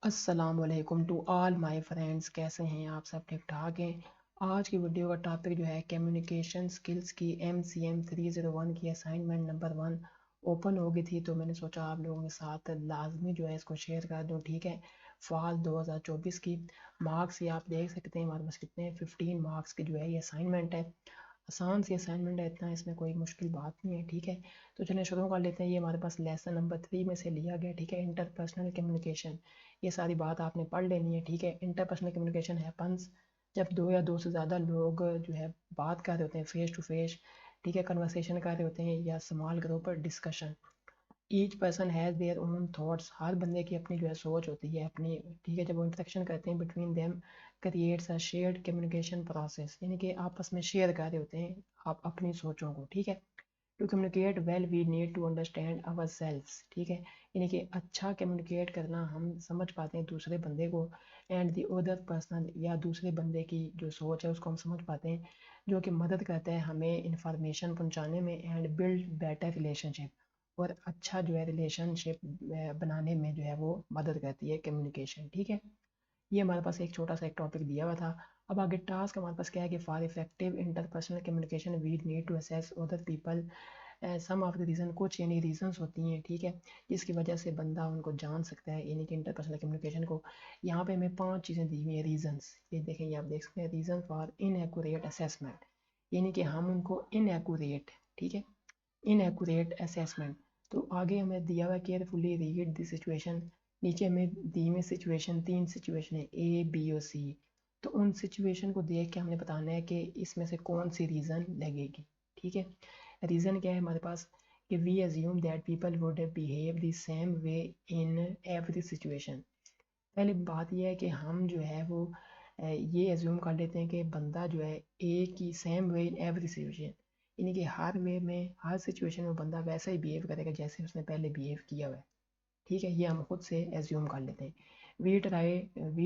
السلام علیکم to all my friends, کیسے ہیں آپ سب؟ ٹھیک ٹھاک ہیں؟ آج کی ویڈیو کا ٹاپک جو ہے کمیونیکیشن سکلز کی MCM 301 کی اسائنمنٹ نمبر 1 اوپن ہو گئی تھی، تو میں نے سوچا آپ لوگوں کے ساتھ لازمی جو ہے اس کو شیئر کر دوں. ٹھیک ہے، فال 2024 کی مارکس یہ آپ دیکھ سکتے ہیں ہمارے پاس کتنے 15 مارکس کی جو ہے یہ اسائنمنٹ ہے. آسان سی اسائنمنٹ ہے، اتنا اس میں کوئی مشکل بات نہیں ہے. ٹھیک ہے، تو چلیں شروع کر لیتے ہیں. یہ ہمارے پاس لیسن نمبر 3 میں سے لیا گیا. ٹھیک ہے، انٹرپرسنل کمیونیکیشن، یہ ساری بات آپ نے پڑھ لینی ہے. ٹھیک ہے، انٹرپرسنل کمیونیکیشن ہیپنس جب دو یا دو سے زیادہ لوگ جو ہے بات کر رہے ہوتے ہیں فیس ٹو فیس. ٹھیک ہے، کنورسیشن کر رہے ہوتے ہیں یا اسمال گروپ پر discussion. Each person has their own thoughts, ہر بندے کی اپنی جو ہے سوچ ہوتی ہے اپنی. ٹھیک ہے، جب وہ انٹریکشن کرتے ہیں between them creates a shared communication process, یعنی کہ آپس میں شیئر کر رہے ہوتے ہیں آپ اپنی سوچوں کو. ٹھیک ہے، to communicate well we need to understand ourselves. ٹھیک ہے، یعنی کہ اچھا کمیونیکیٹ کرنا ہم سمجھ پاتے ہیں دوسرے بندے کو، اینڈ دی ادر پرسن یا دوسرے بندے کی جو سوچ ہے اس کو ہم سمجھ پاتے ہیں، جو کہ مدد کرتا ہے ہمیں انفارمیشن پہنچانے میں اینڈ بلڈ بیٹر ریلیشن شپ، اور اچھا جو ہے ریلیشن شپ بنانے میں جو ہے وہ مدد کرتی ہے کمیونیکیشن. ٹھیک ہے، یہ ہمارے پاس ایک چھوٹا سا ایک ٹاپک دیا ہوا تھا. اب آگے ٹاسک ہمارے پاس کیا ہے کہ for effective interpersonal communication we need to assess other people some of the reason, کچھ یعنی ریزنس ہوتی ہیں. ٹھیک ہے، جس کی وجہ سے بندہ ان کو جان سکتا ہے، یعنی کہ انٹرپرسنل کمیونیکیشن کو. یہاں پہ ہمیں 5 چیزیں دی ہوئی ہیں ریزنس. یہ دیکھیں، یہ آپ دیکھ سکتے ہیں reason for in accurate assessment, یعنی کہ ہم ان کو ان ایکوریٹ. ٹھیک ہے، ان ایکوریٹ اسیسمنٹ. تو آگے ہمیں دیا ہوا کیئرفلی ریڈ دی سچویشن. نیچے ہمیں دی ہوئی سچویشن 3 سچویشن ہے A B اور C. تو ان سچویشن کو دیکھ کے ہم نے بتانا ہے کہ اس میں سے کون سی ریزن لگے گی. ٹھیک ہے، ریزن کیا ہے ہمارے پاس کہ we assume that people would behave the same way in every situation. پہلی بات یہ ہے کہ ہم جو ہے وہ یہ ایزیوم کر لیتے ہیں کہ بندہ جو ہے ایک ہی same way in every situation, یعنی کہ ہر وے میں ہر سچویشن میں بندہ ویسا ہی بیہیو کرے گا جیسے اس نے پہلے بیہیو کیا ہوا ہے. ٹھیک ہے، یہ ہم خود سے ایزیوم کر لیتے ہیں. We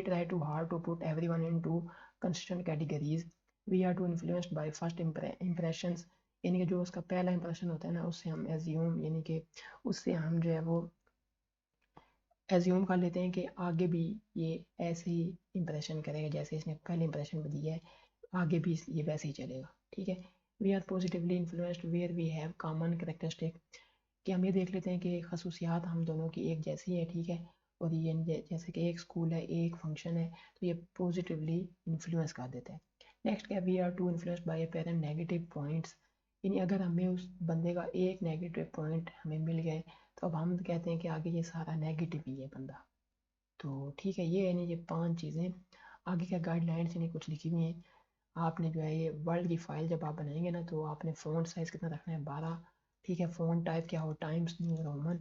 try to hard to put everyone into constant categories. We are to influenced by first impressions, یعنی کہ جو اس کا پہلا امپریشن ہوتا ہے نا اس سے ہم ایزیوم، یعنی کہ اس سے ہم جو ہے وہ ایزیوم کر لیتے ہیں کہ آگے بھی یہ ایسے ہی امپریشن کرے گا جیسے اس نے پہلے امپریشن میں دیا ہے، آگے بھی یہ ویسے ہی چلے گا. ٹھیک ہے، we are positively influenced where we have common characteristic, کہ ہم یہ دیکھ لیتے ہیں کہ خصوصیات ہم دونوں کی ایک جیسی ہے. ٹھیک ہے، اور یہ جیسے کہ ایک اسکول ہے ایک فنکشن ہے تو یہ پازیٹیولی انفلوئنس کر دیتا ہے. نیکسٹ کیا، we are to influence by apparent negative points, یعنی اگر ہمیں اس بندے کا ایک نیگیٹو پوائنٹ ہمیں مل گئے تو اب ہم کہتے ہیں کہ آگے یہ سارا نیگیٹو ہی ہے بندہ. تو ٹھیک ہے، یہ یعنی یہ 5 چیزیں. آگے کیا گائیڈ لائنس یعنی کچھ لکھی ہوئی ہیں. آپ نے جو ہے یہ ورلڈ کی فائل جب آپ بنائیں گے نا تو آپ نے فونٹ سائز کتنا رکھنا ہے 12. ٹھیک ہے، فونٹ ٹائپ کیا ہو ٹائمز نیو رومن،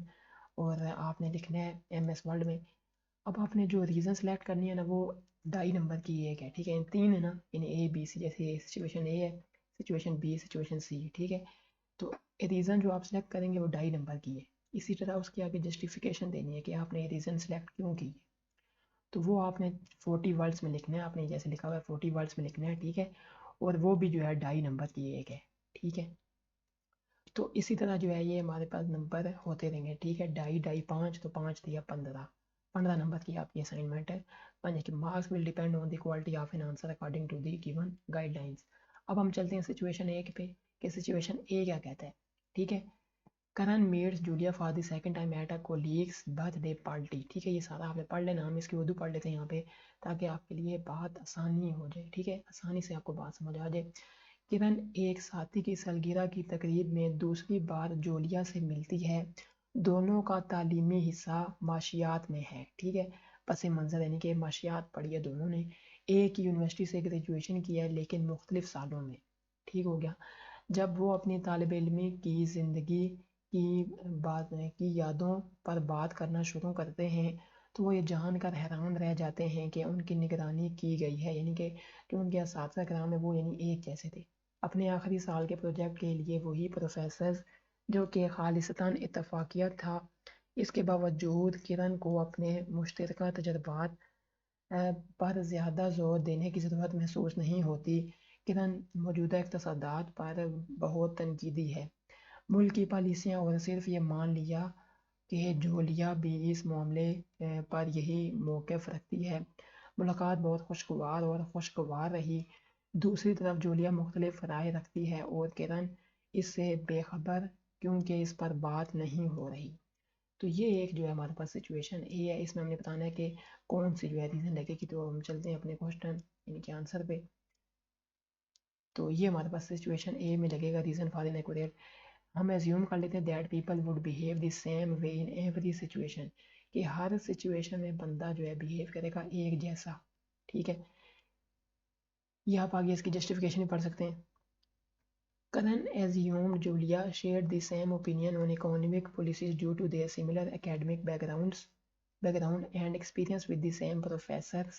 اور آپ نے لکھنا ہے MS ورڈ میں. اب آپ نے جو ریزن سلیکٹ کرنی ہے نا وہ 2.5 نمبر کی ایک ہے. ٹھیک ہے، 3 ہے نا، یعنی ABC، جیسے سچویشن A ہے، سچویشن B، سچویشن C. ٹھیک ہے، تو ریزن جو آپ سلیکٹ کریں گے وہ 2.5 نمبر کی ہے. اسی طرح اس کی آگے جسٹیفیکیشن دینی ہے کہ آپ نے یہ ریزن سلیکٹ کیوں کی. تو وہ آپ نے 40 ورڈس میں لکھنا ہے، آپ نے جیسے لکھا ہوا ہے 40 ورڈس میں لکھنا ہے. ٹھیک ہے، اور وہ بھی جو ہے 2.5 نمبر کی ایک ہے. ٹھیک ہے، تو اسی طرح جو ہے یہ ہمارے پاس نمبر ہوتے رہیں گے. ٹھیک ہے، 2.5 5 تو 5 دیا 15 نمبر کی آپ کی اسائنمنٹ ہے. Marks will depend on the quality of an answer according to the given guidelines. اب ہم چلتے ہیں سچویشن 1 پہ کہ سچویشن A کیا کہتا ہے. ٹھیک ہے، Karan meets Julia for the second time at a colleague's birthday party. ٹھیک ہے، یہ سارا آپ نے پڑھ لینا، ہم اس کی اردو پڑھ لیتے ہیں یہاں پہ تاکہ آپ کے لیے بات آسانی ہو جائے. ٹھیک ہے، آسانی سے آپ کو بات سمجھ آ جائے. کرن ایک ساتھی کی سالگرہ کی تقریب میں دوسری بار جولیا سے ملتی ہے. دونوں کا تعلیمی حصہ معاشیات میں ہے. ٹھیک ہے، پس منظر یعنی کہ معاشیات پڑھی ہے دونوں نے. ایک یونیورسٹی سے گریجویشن کیا ہے لیکن مختلف سالوں میں. ٹھیک ہو گیا. جب وہ اپنی طالب علمی کی زندگی کی یادوں پر بات کرنا شروع کرتے ہیں تو وہ یہ جان کر حیران رہ جاتے ہیں کہ ان کی نگرانی کی گئی ہے، یعنی کہ جو ان کے اساتذہ کرام ہیں وہ یعنی ایک جیسے تھے. اپنے آخری سال کے پروجیکٹ کے لیے وہی پروفیسرز جو کہ خالصتاً اتفاقیت تھا. اس کے باوجود کرن کو اپنے مشترکہ تجربات پر زیادہ زور دینے کی ضرورت محسوس نہیں ہوتی. کرن موجودہ اقتصادات پر بہت تنقیدی ہے، ملک کی پالیسیاں، اور صرف یہ مان لیا کہ جولیا بھی اس معاملے پر یہی موقف رکھتی ہے۔ ملاقات بہت خوشگوار اور خوشگوار رہی۔ دوسری طرف جولیا مختلف رائے رکھتی ہے اور کرن اس سے بے خبر کیونکہ اس پر بات نہیں ہو رہی۔ تو یہ ایک جو ہے ہمارے پاس سچویشن اے ہے، اس میں ہم نے بتانا ہے کہ کون سی جو ہے ریزن لگے گی۔ تو ہم چلتے ہیں اپنے کوشچن یعنی کہ آنسر پہ۔ تو یہ ہمارے پاس سچویشن اے میں لگے گا ریزن فار انیکوریٹ۔ ہم ایزیوم کر لیتے ہیں that people would behave the same way in every situation, کہ ہر سچویشن میں بندہ جو ہے بیہیو کرے گا ایک جیسا، ٹھیک ہے۔ یہ آپ آگے اس کی جسٹیفیکیشن بھی پڑھ سکتے ہیں۔ Karan assumed Julia shared the same opinion on economic policies due to their similar academic background and experience with the same professors.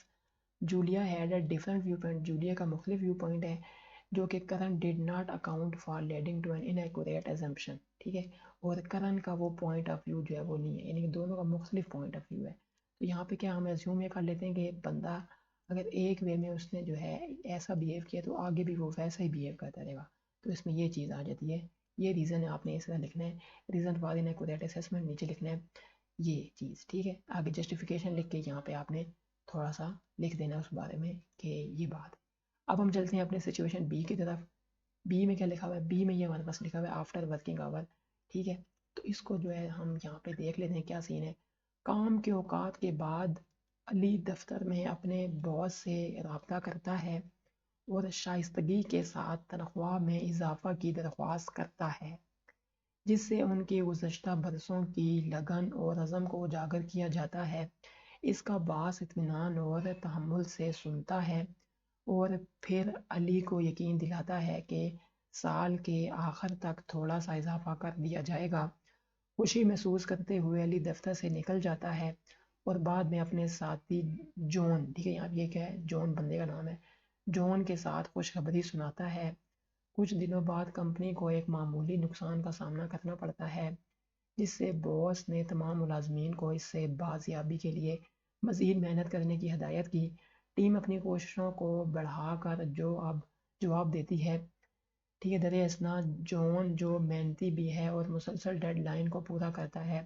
Julia had a different viewpoint. Julia کا مختلف ویو پوائنٹ ہے جو کہ Karan did not account for leading to an inaccurate assumption، ٹھیک ہے۔ اور Karan کا وہ پوائنٹ آف ویو جو ہے وہ نہیں ہے، یعنی کہ دونوں کا مختلف پوائنٹ آف ویو ہے۔ تو یہاں پہ کیا ہم ایزیوم یہ کر لیتے ہیں کہ بندہ اگر ایک وے میں اس نے جو ہے ایسا بیہیو کیا تو آگے بھی وہ ویسا ہی بیہیو کرتا رہے گا، تو اس میں یہ چیز آ جاتی ہے۔ یہ ریزن آپ نے اس طرح لکھنا ہے، ریزن فار انیکوریٹ اسیسمنٹ نیچے لکھنا ہے یہ چیز، ٹھیک ہے۔ آگے جسٹیفیکیشن لکھ کے یہاں پہ آپ نے تھوڑا سا لکھ دینا اس بارے میں کہ یہ بات۔ اب ہم چلتے ہیں اپنے سچویشن بی کی طرف۔ بی میں کیا لکھا ہوا ہے؟ بی میں یہ ہمارے پاس لکھا ہوا ہے آفٹر ورکنگ آور، ٹھیک ہے۔ تو اس کو جو ہے ہم یہاں پہ دیکھ لیتے ہیں کیا سین ہے۔ کام کے اوقات کے بعد علی دفتر میں اپنے باس سے رابطہ کرتا ہے اور شائستگی کے ساتھ تنخواہ میں اضافہ کی درخواست کرتا ہے، جس سے ان کی گزشتہ برسوں کی لگن اور عزم کو اجاگر کیا جاتا ہے۔ اس کا باس اطمینان اور تحمل سے سنتا ہے اور پھر علی کو یقین دلاتا ہے کہ سال کے آخر تک تھوڑا سا اضافہ کر دیا جائے گا۔ خوشی محسوس کرتے ہوئے علی دفتر سے نکل جاتا ہے اور بعد میں اپنے ساتھی جون، ٹھیک ہے، یہاں یہ کیا ہے، جون بندے کا نام ہے، جون کے ساتھ خوشخبری سناتا ہے۔ کچھ دنوں بعد کمپنی کو ایک معمولی نقصان کا سامنا کرنا پڑتا ہے، جس سے باس نے تمام ملازمین کو اس سے بازیابی کے لیے مزید محنت کرنے کی ہدایت کی۔ ٹیم اپنی کوششوں کو بڑھا کر جواب دیتی ہے، ٹھیک ہے۔ درِ اثنا جون جو محنتی بھی ہے اور مسلسل ڈیڈ لائن کو پورا کرتا ہے،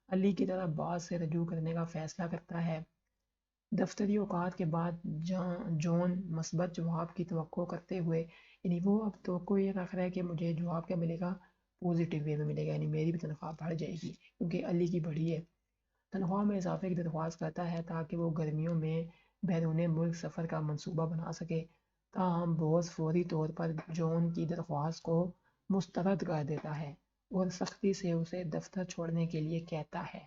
علی کی طرف باس سے رجوع کرنے کا فیصلہ کرتا ہے۔ دفتری اوقات کے بعد جون مثبت جواب کی توقع کرتے ہوئے، یعنی وہ اب توقع یہ رکھ رہا ہے کہ مجھے جواب کیا ملے گا، پوزیٹیو وے میں ملے گا، یعنی میری بھی تنخواہ بڑھ جائے گی کیونکہ علی کی بڑھی ہے۔ تنخواہ میں اضافے کی درخواست کرتا ہے تاکہ وہ گرمیوں میں بیرون ملک سفر کا منصوبہ بنا سکے۔ تاہم باس فوری طور پر جون کی درخواست کو مسترد کر دیتا ہے اور سختی سے اسے دفتر چھوڑنے کے لیے کہتا ہے۔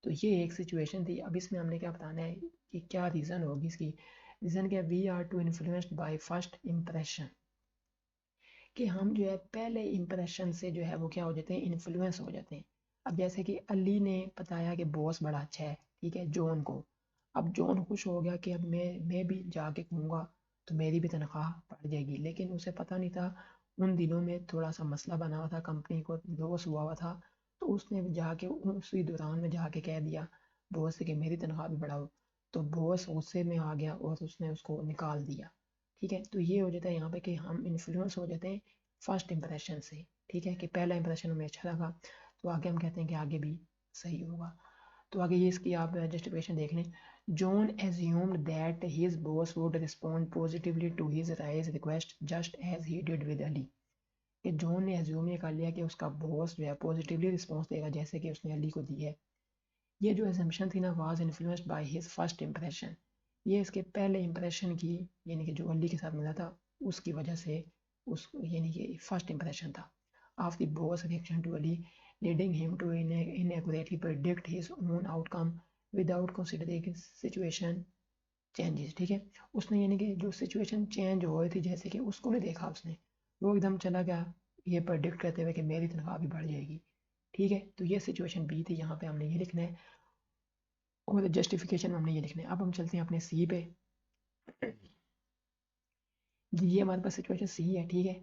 تو یہ ایک سچویشن تھی۔ اب اس میں ہم نے کیا بتانا ہے کہ کیا ریزن ہوگی اس کی۔ ریزن کیا، we are to influenced by first impression, کہ ہم جو ہے پہلے امپریشن سے جو ہے وہ کیا ہو جاتے ہیں، انفلوئنس ہو جاتے ہیں۔ اب جیسے کہ علی نے بتایا کہ باس بڑا اچھا ہے، ٹھیک ہے، جون کو۔ اب جون خوش ہو گیا کہ اب میں بھی جا کے کہوں گا تو میری بھی تنخواہ بڑھ جائے گی، لیکن اسے پتہ نہیں تھا ان دنوں میں تھوڑا سا مسئلہ بنا ہوا تھا، کمپنی کو لاس ہوا ہوا تھا، تو اس نے جا کے اسی دوران میں جا کے کہہ دیا باس سے کہ میری تنخواہ بھی بڑھاؤ، تو باس غصے میں آ گیا اور اس نے اس کو نکال دیا، ٹھیک ہے۔ تو یہ ہو جاتا ہے یہاں پہ کہ ہم انفلوئنس ہو جاتے ہیں فرسٹ امپریشن سے، ٹھیک ہے، کہ پہلا امپریشن ہمیں اچھا لگا تو آگے ہم کہتے ہیں کہ آگے بھی صحیح ہوگا۔ تو آگے یہ اس کی آپ جسٹیفیکیشن دیکھ لیں۔ جون assumed that his boss would respond positively to his rise request just as he did with Ali، کہ جون نے ایزیوم یہ کر لیا کہ اس کا باس جو ہے پوزیٹیولی رسپانس دے گا جیسے کہ اس نے علی کو دی ہے۔ یہ جو ایزمپشن تھی نا، was influenced by his first impression, یہ اس کے پہلے امپریشن کی، یعنی کہ جو علی کے ساتھ ملا تھا اس کی وجہ سے، اس یعنی کہ فرسٹ امپریشن تھا of the boss reaction to Ali leading him to inaccurately predict his own outcome without considering situation changes، ٹھیک ہے۔ اس نے یعنی کہ جو سچویشن چینج ہو رہی تھی جیسے کہ اس کو نہیں دیکھا، اس نے وہ ایک دم چلا گیا یہ پرڈکٹ کرتے ہوئے کہ میری تنخواہ بھی بڑھ جائے گی، ٹھیک ہے۔ تو یہ سچویشن بی تھی، یہاں پہ ہم نے یہ لکھنا ہے اور جسٹیفیکیشن میں ہم نے یہ لکھنا ہے۔ اب ہم چلتے ہیں اپنے سی پہ۔ جی یہ ہمارے پاس سچویشن سی ہے، ٹھیک ہے،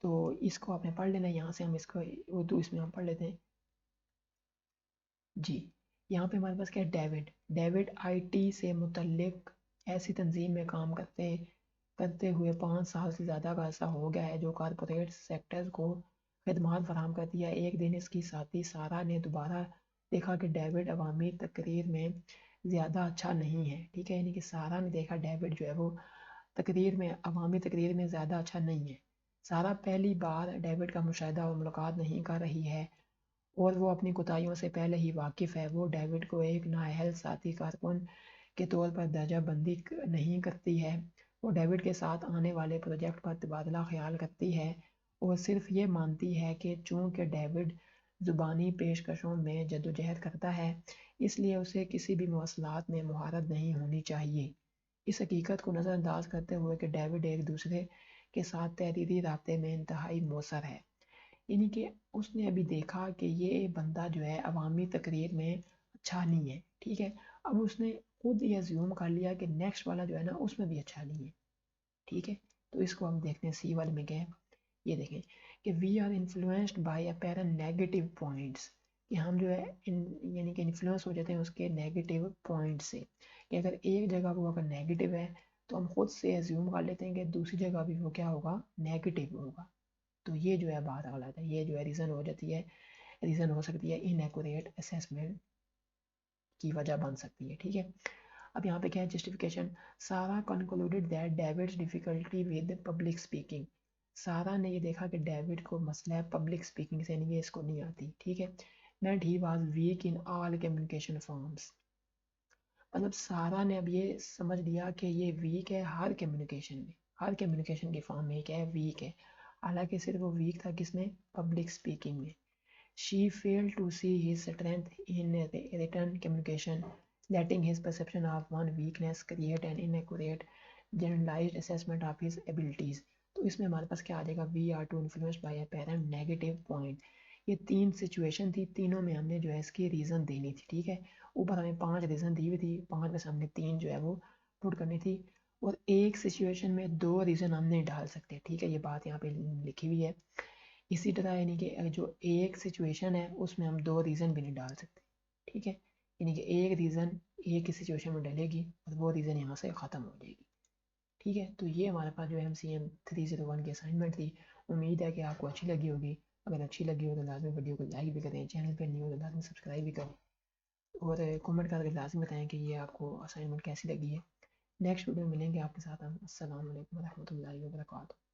تو اس کو آپ نے پڑھ لینا ہے، یہاں سے ہم اس کو اردو اس میں ہم پڑھ لیتے ہیں۔ جی یہاں پہ ہمارے پاس کیا ہے، ڈیوڈ آئی ٹی سے متعلق ایسی تنظیم میں کام کرتے ہوئے 5 سال سے زیادہ کا عرصہ ہو گیا ہے جو کارپوریٹ سیکٹر کو خدمات فراہم کرتی ہے۔ ایک دن اس کی ساتھی سارہ نے دوبارہ دیکھا کہ ڈیوڈ عوامی تقریر میں زیادہ اچھا نہیں ہے، ٹھیک ہے، یعنی کہ سارا نے دیکھا ڈیوڈ جو ہے وہ عوامی تقریر میں زیادہ اچھا نہیں ہے۔ سارا پہلی بار ڈیوڈ کا مشاہدہ اور ملاقات نہیں کر رہی ہے اور وہ اپنی کوتاہیوں سے پہلے ہی واقف ہے۔ وہ ڈیوڈ کو ایک نااہل ساتھی کارکن کے طور پر درجہ بندی نہیں کرتی ہے، وہ ڈیوڈ کے ساتھ آنے والے پروجیکٹ پر تبادلہ خیال کرتی ہے اور صرف یہ مانتی ہے کہ چونکہ ڈیوڈ زبانی پیشکشوں میں جدوجہد کرتا ہے، اس لیے اسے کسی بھی مواصلات میں مہارت نہیں ہونی چاہیے۔ اس حقیقت کو نظر انداز کرتے ہوئے کہ ڈیوڈ ایک دوسرے کے ساتھ تحریری رابطے میں انتہائی مؤثر ہے، یعنی کہ اس نے ابھی دیکھا کہ یہ بندہ جو ہے عوامی تقریر میں اچھا نہیں ہے، ٹھیک ہے، اب اس نے خود یہ زیوم کر لیا کہ نیکسٹ والا جو ہے نا اس میں بھی اچھا نہیں ہے، ٹھیک ہے۔ تو اس کو ہم دیکھتے ہیں سی والے میں کیا ہے، یہ دیکھیں کہ we are influenced by apparent negative points, کہ ہم جو ہے یعنی کہ انفلوئنس ہو جاتے ہیں اس کے نیگیٹو پوائنٹ سے، کہ اگر ایک جگہ وہ اگر نیگیٹو ہے تو ہم خود سے ایزیوم کر لیتے ہیں کہ دوسری جگہ بھی وہ کیا ہوگا، نیگیٹو ہوگا۔ تو یہ جو ہے بات غلط ہے، یہ جو ہے ریزن ہو جاتی ہے، ریزن ہو سکتی ہے انیکوریٹ اسیسمنٹ کی وجہ بن سکتی ہے، ٹھیک ہے۔ اب یہاں پہ کیا ہے justification, Sara concluded that David's difficulty with public speaking, Sara نے یہ دیکھا کہ ڈیوڈ کو مسئلہ ہے پبلک اسپیکنگ سے، یعنی کہ اس کو نہیں آتی، ٹھیک ہے۔ Matt he was weak in all communication forms, مطلب سارا نے اب یہ سمجھ لیا کہ یہ ویک ہے ہر کمیونیکیشن میں، ہر کمیونیکیشن کی فارم میں کیا ہے، ویک ہے، حالانکہ صرف وہ ویک تھا کس میں، پبلک اسپیکنگ میں۔ She failed to see his strength in written communication, letting his perception of one weakness create an inaccurate generalized assessment of his abilities۔ تو اس میں ہمارے پاس کیا آ جائے گا، we are to influenced by a parent negative point۔ یہ تین situation تھی، تینوں میں ہم نے جو ہے اس کی ریزن دینی تھی، ٹھیک ہے، اوپر ہمیں 5 ریزن دی ہوئی تھی، 5 میں سے ہم نے 3 جو ہے وہ پٹ کرنی تھی، اور ایک سچویشن میں 2 ریزن ہم نہیں ڈال سکتے، ٹھیک ہے، یہ بات یہاں پہ لکھی ہوئی ہے۔ اسی طرح یعنی کہ جو ایک سچویشن ہے اس میں ہم 2 ریزن بھی نہیں ڈال سکتے، ٹھیک ہے، یعنی کہ ایک ریزن ایک ہی سچویشن میں ڈلے گی اور وہ ریزن یہاں سے ختم ہو جائے گی، ٹھیک ہے۔ تو یہ ہمارے پاس جو MCM 301 کی اسائنمنٹ تھی، امید ہے کہ آپ کو اچھی لگی ہوگی، اگر اچھی لگی ہو تو لازمی ویڈیو کو لائک بھی کریں، چینل پہ نیو تو لازمی سبسکرائب بھی کریں، اور کمنٹ کر کے لازمی بتائیں کہ یہ آپ کو اسائنمنٹ کیسی لگی ہے۔ نیکسٹ ویڈیو میں ملیں گے آپ کے ساتھ ہم۔ السلام علیکم ورحمۃ اللہ وبرکاتہ۔